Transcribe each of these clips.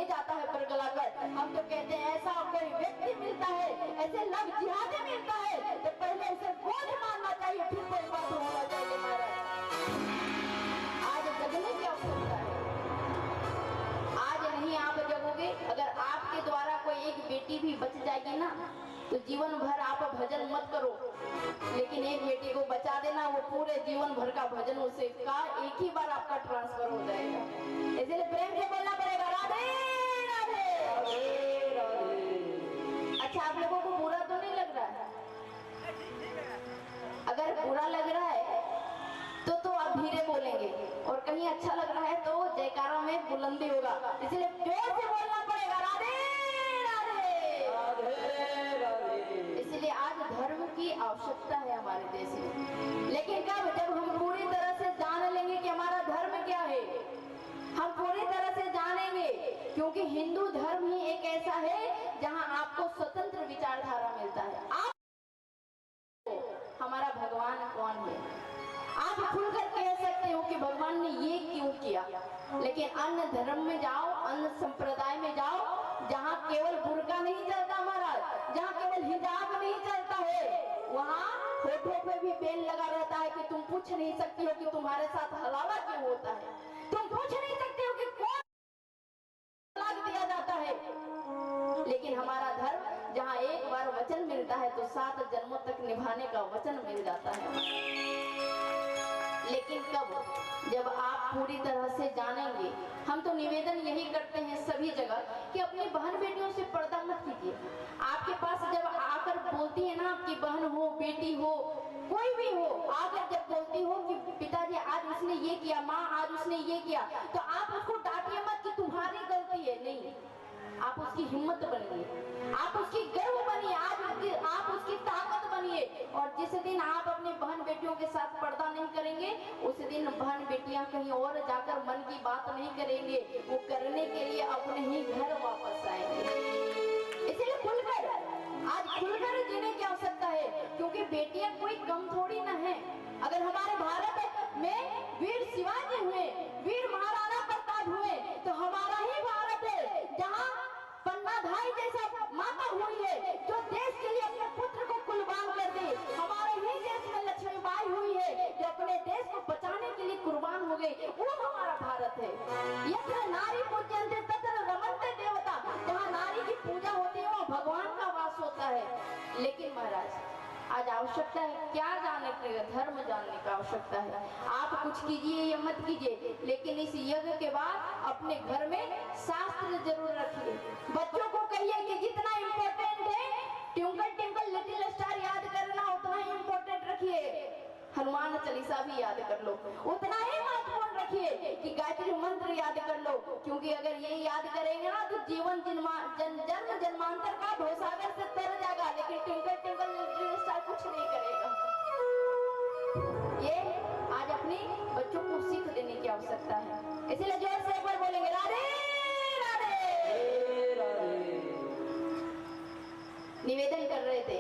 नहीं जाता है बरगलाकर। हम तो कहते हैं ऐसा कोई व्यक्ति मिलता है, ऐसे लव जिहादी मिलता है तो पहले उसे गोली मारना चाहिए, फिर कोई बात होना चाहिए महाराज। आज जगने की आवश्यकता है, आज नहीं आप जगोगे। अगर आपके द्वारा कोई एक बेटी भी बच जाएगी ना तो जीवन भर आप भजन मत करो, लेकिन एक बेटी को बचा देना, वो पूरे जीवन भर का भजन उसे का एक ही बार आपका ट्रांसफर हो जाएगा। इसलिए प्रेम से बोलना पड़ेगा राधे राधे राधे राधे। अच्छा, आप लोगों को बुरा तो नहीं लग रहा है? अगर बुरा लग रहा है तो आप धीरे बोलेंगे, और कहीं अच्छा लग रहा है तो जयकारा में बुलंदी होगा। इसलिए प्रेम से बोलना पड़ेगा राधे इसलिए आज धर्म की आवश्यकता है हमारे देश में, लेकिन कब? जब हम पूरी तरह से जान लेंगे कि हमारा धर्म क्या है। हम पूरी तरह से जानेंगे, क्योंकि हिंदू धर्म ही एक ऐसा है जहां आपको स्वतंत्र विचारधारा मिलता है। आप हमारा भगवान कौन है आप खुलकर कह सकते हो कि भगवान ने ये क्यों किया, लेकिन अन्य धर्म में जाओ, अन्य संप्रदाय में जाओ, जहाँ केवल बुर्का नहीं चलता महाराज, जहाँ केवल हिजाब नहीं चलता है, वहाँ होठों पे भी बेल लगा रहता है कि तुम पूछ नहीं सकती हो कि तुम्हारे साथ हलाला क्यों होता है, तुम पूछ नहीं सकते हो कि कौन तलाक दिया जाता है। लेकिन हमारा धर्म जहाँ एक बार वचन मिलता है तो 7 जन्मों तक निभाने का वचन मिल जाता है। लेकिन कब? जब आप पूरी तरह से जानेंगे। हम तो निवेदन यही करते हैं सभी जगह कि अपनी बहन बेटियों से पर्दा मत कीजिए। आपके पास जब आकर बोलती है ना, आपकी बहन हो, बेटी हो, कोई भी हो, आकर जब बोलती हो कि पिताजी आज उसने ये किया, माँ आज उसने ये किया, तो आप उसको डांटिए मत कि तुम्हारी गलती है। नहीं, आप उसकी हिम्मत बनिए, आप उसकी गर्व बनिए, आप उसकी ताकत बनिए। और जिस दिन आप अपनी बहन बेटियों के साथ पर्दा नहीं करेंगे, उस दिन बहन बेटियां कहीं और जाकर मन की बात नहीं करेंगे, वो करने के लिए अपने ही घर वापस आएंगे। इसलिए खुलकर, आज खुलकर जीने की आवश्यकता है, क्योंकि बेटियां कोई कम थोड़ी ना है। अगर हमारे भारत में वीर शिवाजी हुए, वीर महाराणा प्रताप हुए, तो हमारा ही भारत है जहाँ पन्ना भाई जैसा माता हुई है जो देश के लिए अपने पुत्र को कुर्बान कर दी। हमारे ही देश में लक्ष्मीबाई हुई है जो अपने देश को बचाने के लिए कुर्बान हो गई। वो हमारा भारत है। यत्र नारी पूज्यन्ते तत्र रमन्ते देवता, जहाँ नारी की पूजा होती है वहाँ भगवान का वास होता है। लेकिन महाराज आज आवश्यकता है क्या जानने की? धर्म जानने का आवश्यकता है। आप कुछ कीजिए या मत कीजिए, लेकिन इस यज्ञ के बाद अपने घर में शास्त्र जरूर रखिए। बच्चों को कहिए कि जितना इम्पोर्टेंट है ट्विंकल ट्विंकल लिटिल स्टार याद करना, उतना ही इम्पोर्टेंट रखिए। हनुमान चालीसा भी याद कर लो, उतना ही महत्वपूर्ण रखिए कि गायत्री मंत्र याद कर लो, क्योंकि अगर ये याद करेंगे ना तो जीवन जन्म जन्मांतर का भवसागर से तर जाएगा, लेकिन ट्विंकल ट्विंकल लिटिल स्टार कुछ नहीं करेगा। ये आज अपनी बच्चों को सीख देने की आवश्यकता है। इसलिए जोर से एक बार बोलेंगे राधे राधे राधे। निवेदन कर रहे थे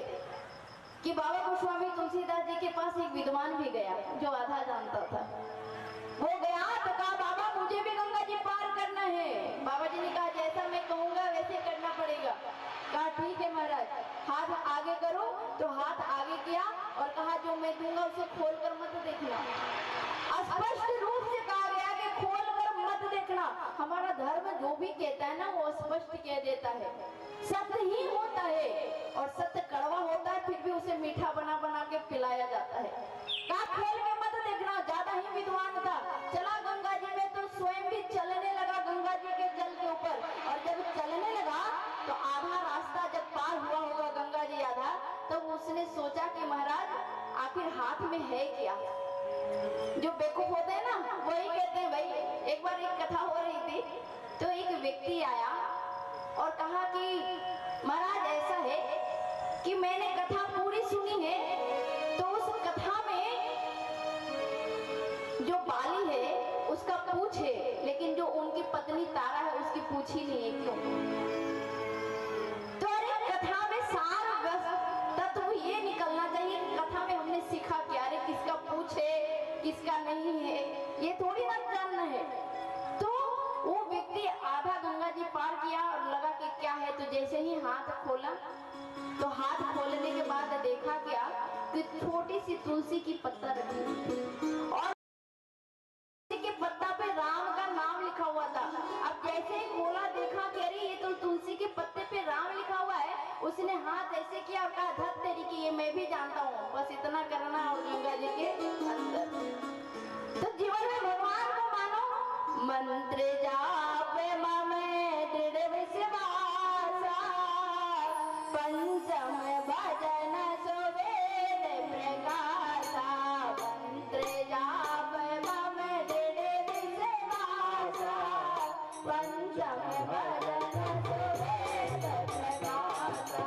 कि बाबा गोस्वामी तुलसीदास जी के पास एक विद्वान भी गया जो आधा जानता था। वो गया तो कहा बाबा मुझे भी गंगा जी पार करना है। बाबा जी ने कहा जैसा मैं कहूंगा वैसे करना पड़ेगा। कहा ठीक है महाराज, हाथ आगे करो। तो हाथ आगे किया और कहा जो मैं दूंगा उसे खोल कर मत देखना। स्पष्ट रूप से कहा गया कि खोल कर मत देखना। हमारा धर्म जो भी कहता है ना वो स्पष्ट कह देता है, सत्य ही होता है, और सत्य कड़वा होता है फिर भी उसे मीठा बना बना के पिलाया जाता है। कहा खोल के मत देखना। ज्यादा ही विद्वान था, चला गंगा जी में तो स्वयं भी चलने लगा गंगा जी के जल के ऊपर। और जब चलने लगा तो आधा रास्ता जब पार हुआ होगा गंगा जी आधा, तो उसने सोचा कि महाराज आखिर हाथ में है क्या। जो बेवकूफ होते हैं ना वही कहते हैं भाई। एक बार एक कथा हो रही थी तो एक व्यक्ति आया और कहा कि महाराज ऐसा है कि मैंने कथा पूरी सुनी है, तो उस कथा में जो बाली है उसका पूछ है, लेकिन जो उनकी पत्नी तारा है उसकी पूछ ही नहीं है। क्यों? तो अरे कथा में सार तत्व ये निकलना चाहिए कि कथा में हमने सीखा कि अरे किसका पूछ है किसका नहीं है, ये थोड़ी ना जानना है। तो वो व्यक्ति आधा गंगा जी पार तो छोटी सी तुलसी की पत्ता रखी थी और के पत्ता पे राम का नाम लिखा हुआ था। अब जैसे ही खोला देखा कि अरे ये तो तुलसी के पत्ते पे राम लिखा हुआ है, उसने हाथ ऐसे किया और कहा धत तेरी की ये मैं भी जानता हूँ। बस इतना करना और गंगा जी के अंदर। तो जीवन में भगवान को मानो, मंत्र जापे ममे दृढ़ विश्वासा, पंचम भजन सो वेद प्रकाशा। मंत्र जापे ममे दृढ़ विश्वासा, पंचम भजन सो वेद प्रकाशा।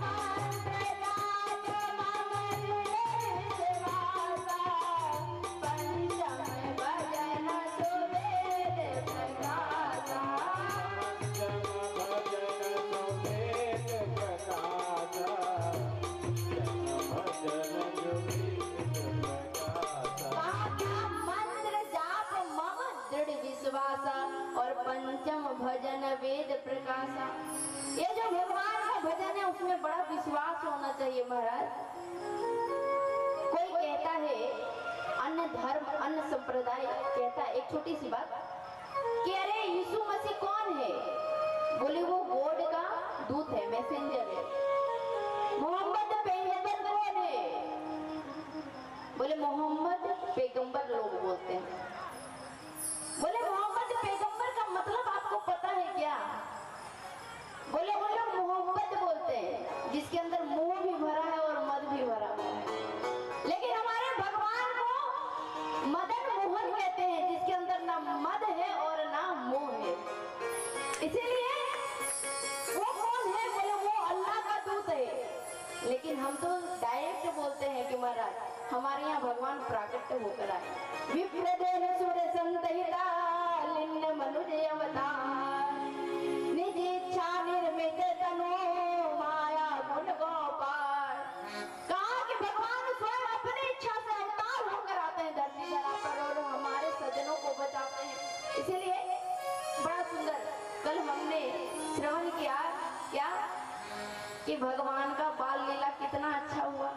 मंत्र जापे ममे दृढ़ विश्वासा, पंचम भजन सो वेद प्रकाशा। मंत्र जाप मम दृढ़ विश्वासा और पंचम भजन वेद प्रकाशा। ये जो भगवान का भजन है उसमें बड़ा विश्वास होना चाहिए महाराज। कोई कहता है अन्य धर्म अन्य संप्रदाय कहता है एक छोटी सी बात कि अरे यीशु मसीह कौन है? बोले वो गॉड का दूत है, मैसेंजर है। मोहम्मद पैगंबर कौन है? बोले मोहम्मद पैगंबर लोग बोलते हैं। बोले मोहम्मद पैगंबर का मतलब आपको पता है क्या? बोले वो लोग मोहम्मद बोलते हैं जिसके अंदर मुंह भी भरा है और मद भी भरा हुआ है। लेकिन हमारे भगवान को मदन मोहन कहते हैं जिसके अंदर ना मद है और ना मोह है। इसीलिए वो कौन है? बोले वो अल्लाह का दूत है। लेकिन हम तो डायरेक्ट बोलते हैं कि महाराज हमारे यहाँ भगवान प्राकट होकर आए। विप्रदेन सुर संतहिता लिन्न मनुज अवतार, निज इच्छा निर्मित तनु माया गुण गोपाल। कहा कि भगवान स्वयं अपनी इच्छा से अवतार होकर आते हैं धरती धरा पर और हमारे सज्जनों को बचाते हैं। इसीलिए बड़ा सुंदर कल हमने श्रवण किया क्या कि भगवान का बाल लीला कितना अच्छा हुआ।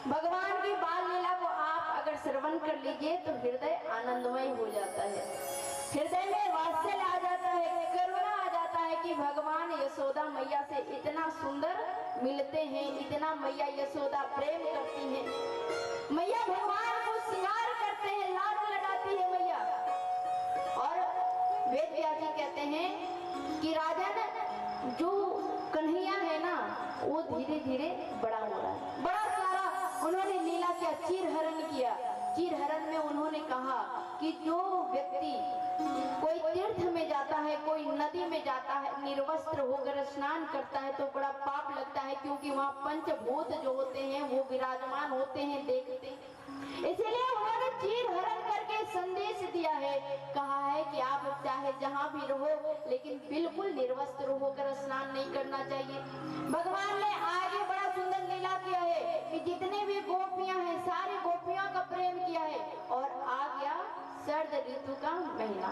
भगवान की बाल लीला को आप अगर श्रवण कर लीजिए तो हृदय आनंदमय हो जाता है, हृदय में वात्सल्य आ जाता है, करुणा आ जाता है कि भगवान यशोदा मैया से इतना सुंदर मिलते हैं, इतना मैया यशोदा प्रेम करती हैं। मैया भगवान को श्रृंगार करते हैं, लाड लड़ाती है मैया। और वेद व्यास जी कहते हैं कि राजन जो कन्हैया है ना वो धीरे धीरे बड़ा हो रहा है। बड़ा सारा उन्होंने लीला किया, चीर हरण किया। चीर हरण में उन्होंने कहा कि जो व्यक्ति कोई तीर्थ में जाता है, कोई नदी में जाता है, निर्वस्त्र होकर स्नान करता है तो बड़ा पाप लगता है, क्योंकि वहाँ पंचभूत जो होते हैं वो विराजमान होते हैं, देखते हैं। इसलिए उन्होंने चीर हरण करके संदेश दिया है, कहा है कि आप चाहे जहाँ भी रहो लेकिन बिल्कुल निर्वस्त्र होकर स्नान नहीं करना चाहिए। भगवान ने आगे बड़ा सुंदर लीला किया है कि जितने भी गोपियां हैं सारी गोपियों का प्रेम किया है। और आ गया शरद ऋतु का महीना,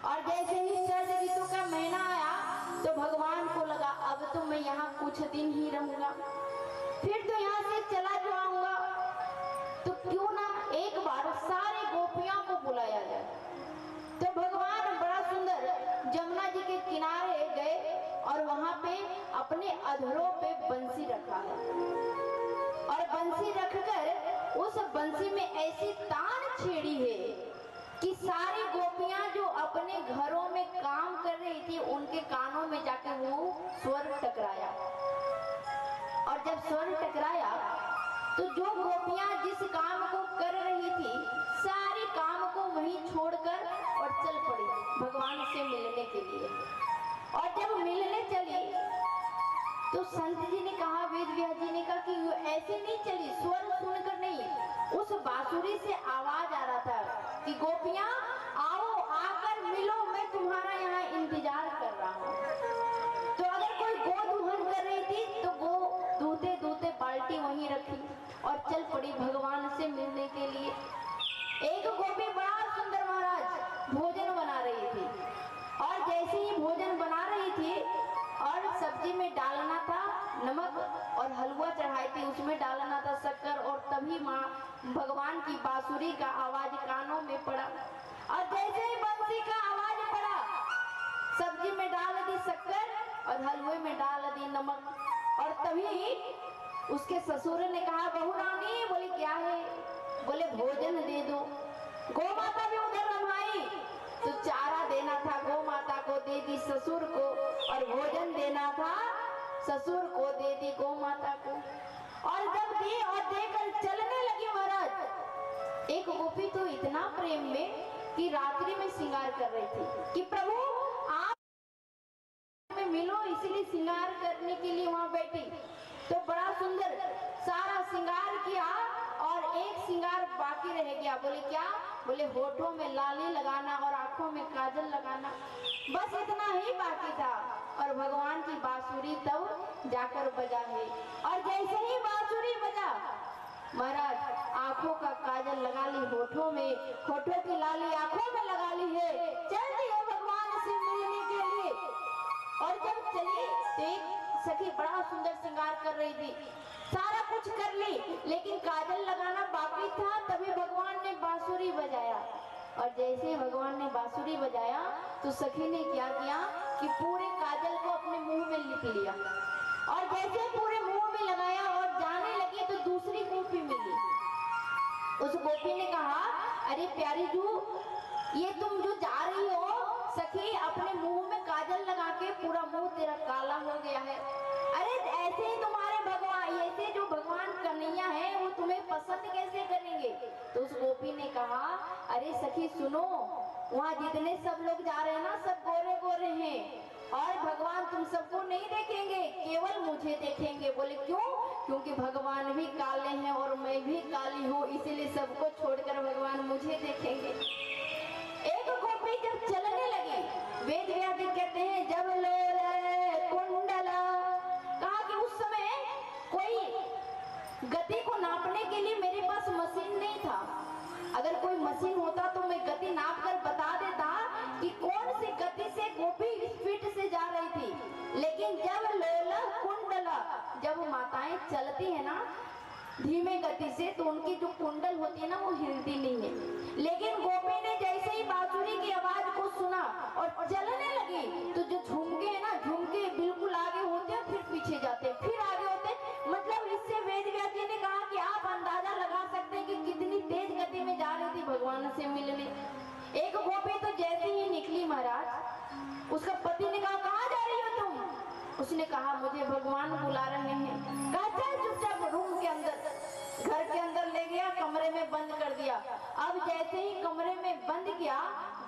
और जैसे ही शरद ऋतु का महीना आया तो भगवान को लगा अब तो मैं यहाँ कुछ दिन ही रहूंगा, फिर तो यहाँ से चला जाऊंगा, तो क्यों ना एक बार सारे गोपियों को बुलाया जाए। तो भगवान बड़ा सुंदर जमुना जी के किनारे गए और वहां पे अपने अधरों पे बंसी रखा है, और बंसी रखकर उस बंसी में ऐसी तान छेड़ी है कि सारी गोपियां जो अपने घरों में काम कर रही थी उनके कानों में जाके वो स्वर टकराया। और जब स्वर टकराया तो जो गोपियां जिस काम को कर रही थी सारी काम को वहीं छोड़कर और चल पड़ी भगवान से मिलने के लिए। और जब मिलने चली तो संत जी ने कहा, वेद व्यास जी ने कहा कि ऐसे नहीं चली, स्वर सुनकर नहीं, उस बांसुरी से आवाज आ रहा था कि गोपियां आओ, आकर मिलो, मैं तुम्हारा यहाँ इंतजार कर रहा हूँ। तो अगर कोई गो दूहन कर रही थी तो गो दूते दूते बाल्टी वहीं रखी और चल पड़ी भगवान से मिलने के लिए। एक गोपी बड़ा सुंदर महाराज भोजन बना रही थी, और जैसे ही भोजन बना रही थी और सब्जी में डालना था नमक और हलवा चढ़ाई थी, उसमें डालना था शक्कर तभी माँ भगवान की बांसुरी का आवाज कानों में पड़ा। और जैसे ही बंसी का आवाज पड़ा, सब्जी में डाल दी शक्कर और हलवे में डाल दी नमक। और तभी उसके ससुर ने कहा, बहू रानी। बोले क्या है? बोले भोजन दे दो। गौ माता भी उधर रमाई, तो चारा देना था गौ माता को, दे दी ससुर को, और भोजन देना था ससुर को, दे दी गौ माता को। और जब दी और देकर चलने लगी महाराज, एक गोपी तो इतना प्रेम में कि रात्रि में श्रृंगार कर रही थी कि प्रभु आप में मिलो, इसीलिए श्रृंगार करने के लिए वहां बैठी। तो बड़ा सुंदर सारा श्रृंगार किया और एक श्रृंगार बाकी रह गया। बोले क्या? बोले होठों में लाली लगाना और आंखों में काजल लगाना, बस इतना ही बाकी था। और भगवान की बांसुरी तब जाकर बजा है। और जैसे ही बांसुरी बजा, महाराज आंखों का काजल लगा ली होठों में, होठों की लाली आंखों में लगा ली है, चल दी है भगवान से मिलने के लिए। और जब चली तो एक सखी बड़ा सुंदर श्रृंगार कर रही थी, सारा कुछ कर ली, लेकिन काजल लगाना बाकी था। तभी भगवान ने बांसुरी बजाया। और जैसे ही भगवान ने बांसुरी बजाया तो सखी ने क्या किया कि पूरे काजल को अपने मुंह में लिप लिया। और जैसे पूरे मुंह में लगाया और जाने लगी तो दूसरी गोपी मिली। उस गोपी ने कहा, अरे प्यारी जू, ये तुम जो जा रही हो सखी, अपने मुंह में काजल लगा के पूरा मुंह तेरा काला हो गया है। अरे ऐसे ही तुम्हारे भगवान, ऐसे जो भगवान कन्हैया है वो तुम्हें पसंद कैसे करेंगे? तो उस गोपी ने कहा, अरे सखी सुनो, वहाँ जितने सब लोग जा रहे हैं ना, सब गोरे गोरे हैं, और भगवान तुम सबको नहीं देखेंगे, केवल मुझे देखेंगे। बोले क्यों? क्योंकि भगवान भी काले हैं और मैं भी काली हूँ, इसीलिए सबको छोड़कर भगवान मुझे देखेंगे। एक गोपी जब चलने लगी, वेद व्यास कहते हैं जब लोले कुंडला, कहा कि उस समय कोई गति को नापने के लिए मेरे पास मशीन नहीं था। अगर कोई मशीन होता तो मैं गति नाप कर बता देता कि कौन सी गति से गोपी स्पीड से जा रही थी। लेकिन जब लोला कुंडला, जब माताएं चलती है ना धीमे गति से, तो उनकी जो कुंडल होती है ना वो हिलती नहीं है। लेकिन गोपी ने जैसे ही बांसुरी की आवाज को सुना और चलने लगी, तो जो झुमके है ना, झुमके बिल्कुल आगे होते हैं, फिर पीछे जाते, फिर आगे होते। मतलब इससे वेद व्यास जी ने कहा कि आप अंदाजा लगा सकते हैं कि कितनी तेज गति में जा रही थी भगवान से मिलने। एक गोपी तो जैसे ही निकली महाराज, उसका पति ने कहा, कहाँ जा रही हो तुम? उसने कहा, मुझे भगवान बुला रहे हैं। कहा चल चुपचाप रूम के अंदर, घर के अंदर ले गया, कमरे में बंद कर दिया। अब जैसे ही कमरे में बंद किया,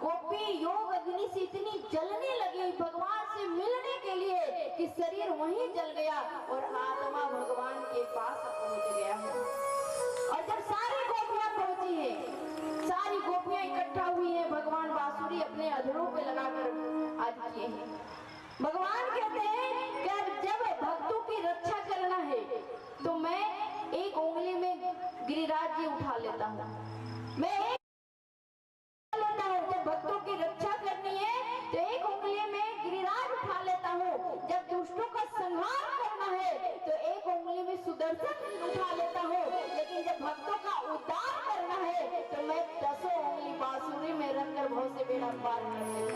गोपी योग अग्नि से इतनी जलने लगी भगवान से मिलने के लिए कि शरीर वहीं जल गया और आत्मा भगवान के पास पहुंच गया। और जब सारी गोपियां पहुंची है, सारी गोपियां इकट्ठा हुई है, भगवान बांसुरी अपने अधरों पे लगाकर आज किए हैं। भगवान कहते हैं कि जब भक्तों की रक्षा करना है तो मैं एक उंगली में गिरिराज जी उठा लेता हूँ, मैं एक लेता हूँ। जब भक्तों की रक्षा करनी है तो एक उंगली में गिरिराज उठा लेता हूँ। जब दुष्टों का संहार करना है तो एक उंगली में सुदर्शन उठा लेता हूँ। लेकिन जब भक्तों का उद्धार करना है तो मैं 10 उंगली बांसुरी में रखकर बहुत से बेड़ा पार कर लेता हूँ।